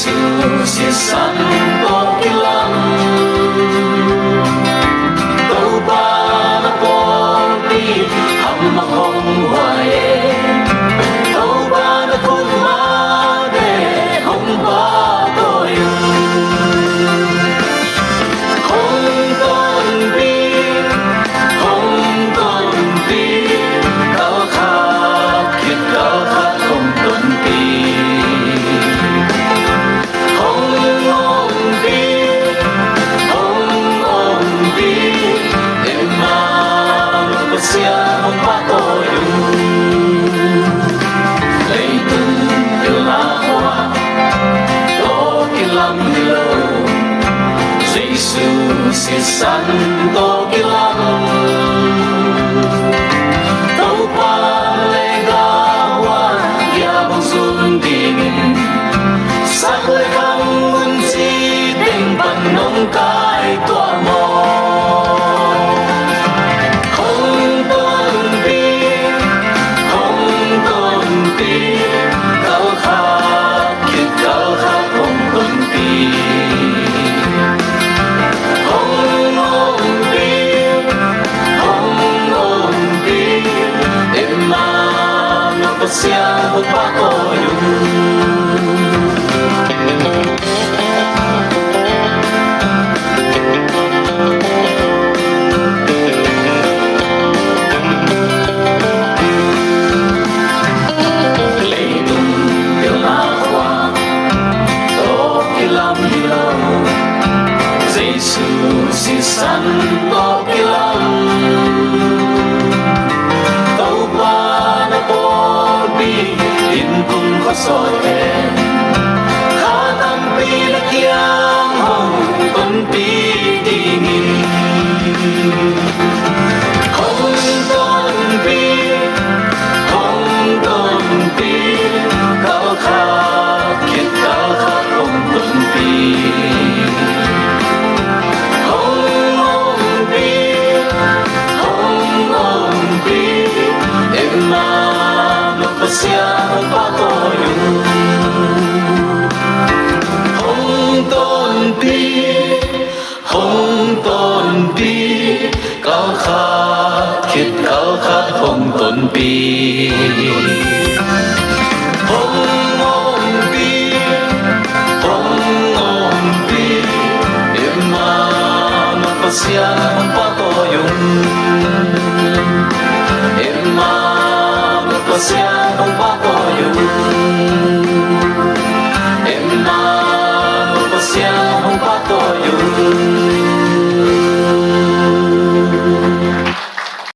Giêsu si san có cái lắm đâu ba nó bỏ đi hầm mặc hồng hoài đâu ba nó khôn má để hồng ba tôi không còn biết cao khát kiệt cao khát không còn biết sia không ba tôi lấy từng điều lá hoa to cái lắm lâu Giêsu si san to cái lắm đâu ba lê ga hoa ya bông xuân đình sắc lê khăng muốn gì tình bằng nông cài tỏa mò sia một ba tôi lấy tung điều lá hoa to cái lắm lâu Giêsu si san to cái lắm tàu ba nó bỏ đi in cùng khó soi đèn khá tâm pi là kiang hồng tuần pi đi nghìn không tôn pi cao khát kiệt cao khát không tuần pi sia không ba tôi không tôn ti cao khát kiệt cao khát không tôn ti không ôm ti em mà nó sia không ba tôi em mà sia không ba tôi